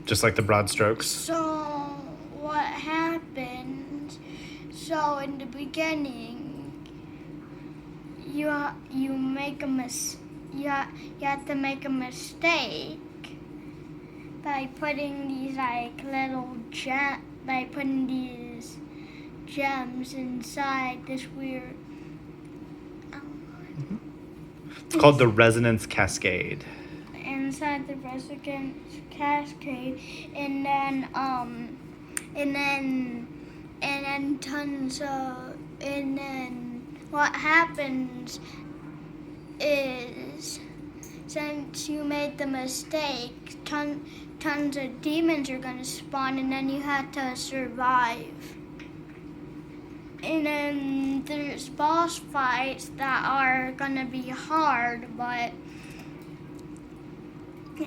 Just like the broad strokes. So what happened? So in the beginning, you have to make a mistake by putting these gems inside this weird. It's called the resonance cascade. Inside the resonance cascade, and then what happens is, since you made the mistake, tons of demons are gonna spawn, and then you have to survive. And then there's boss fights that are gonna be hard,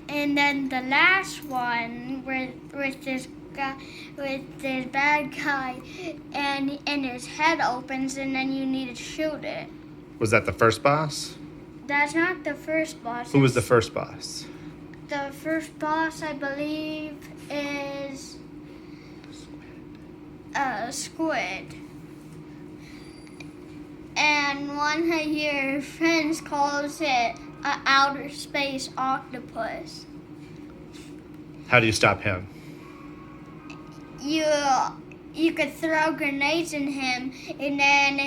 and then the last one with this bad guy, and his head opens, and then you need to shoot it. Was that the first boss? That's not the first boss. Who was the first boss? The first boss, I believe, is Squid. And one of your friends calls it an outer space octopus. How do you stop him? You could throw grenades in him, and then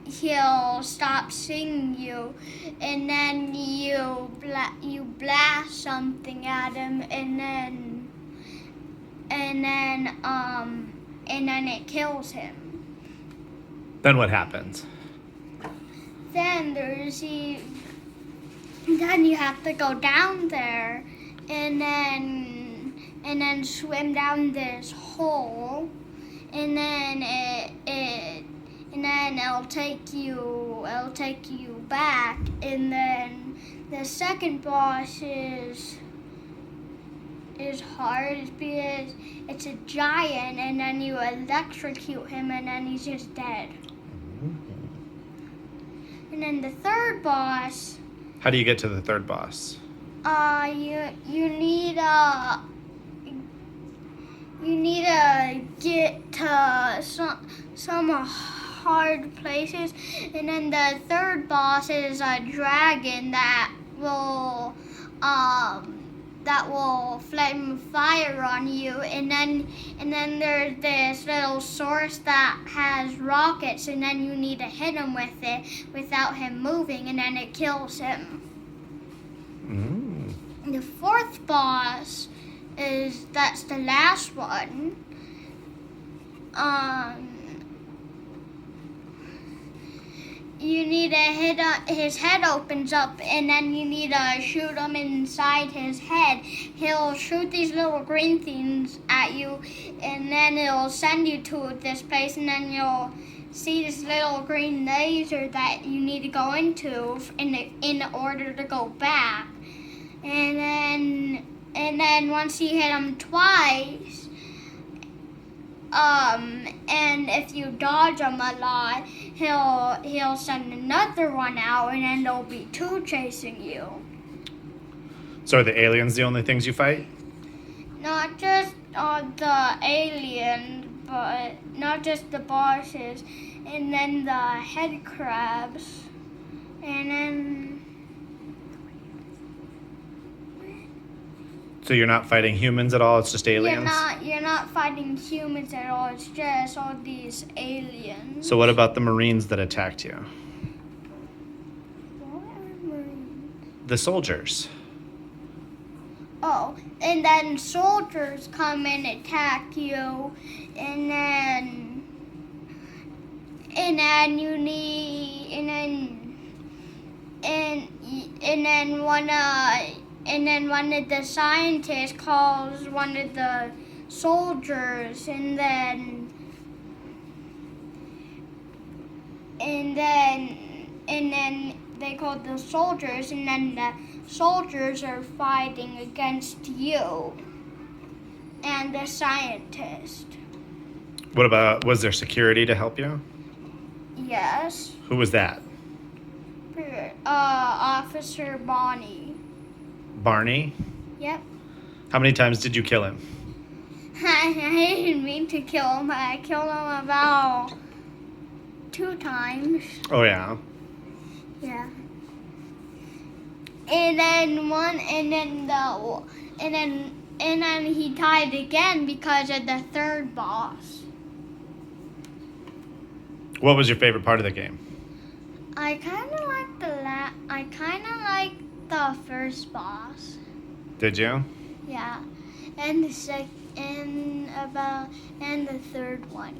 he'll stop seeing you, and then you blast something at him, and then it kills him. Then what happens? Then then you have to go down there, and then swim down this hole, and then it'll take you back, and then the second boss is hard because it's a giant, and then you electrocute him, and then he's just dead. And then the third boss. How do you get to the third boss? You need to get to some hard places, and then the third boss is a dragon that will flame fire on you, and then there's this little source that has rockets, and then you need to hit him with it without him moving, and then it kills him. The fourth boss that's the last one. You need to his head opens up, and then you need to shoot him inside his head. He'll shoot these little green things at you, and then it'll send you to this place, and then you'll see this little green laser that you need to go into in order to go back. And then once you hit him twice, and if you dodge him a lot, he'll send another one out, and then there'll be two chasing you. So are the aliens the only things you fight? Not just the aliens, but not just the bosses, and then the head crabs, and then. So you're not fighting humans at all? It's just aliens? You're not fighting humans at all. It's just all these aliens. So what about the Marines that attacked you? What are Marines? The soldiers. Oh, and then soldiers come and attack you, and then you need, and then one of the scientists calls one of the soldiers, and then they call the soldiers, and then the soldiers are fighting against you and the scientist. What about, was there security to help you? Yes. Who was that? Officer Bonnie. Barney? Yep. How many times did you kill him? I didn't mean to kill him. I killed him about 2 times. Oh yeah. Yeah. And then he died again because of the third boss. What was your favorite part of the game? I kind of like the first boss. Did you? Yeah, and the the third one.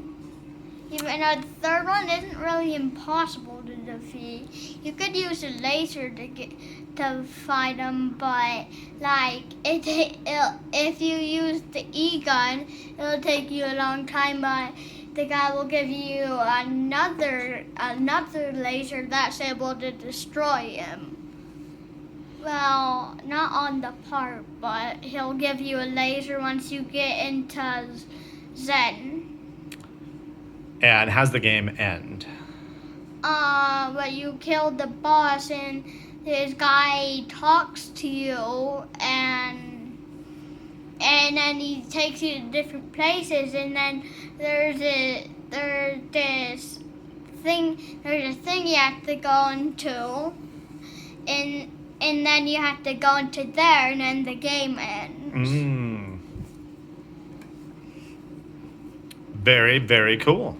Even though the third one isn't really impossible to defeat. You could use a laser to fight him, but like if you use the E-gun, it'll take you a long time. But the guy will give you another laser that's able to destroy him. Well, not on the part, but he'll give you a laser once you get into Zen. And how's the game end? But you killed the boss and this guy talks to you and then he takes you to different places and then there's a thing you have to go into and then you have to go into there and then the game ends. Very, very cool.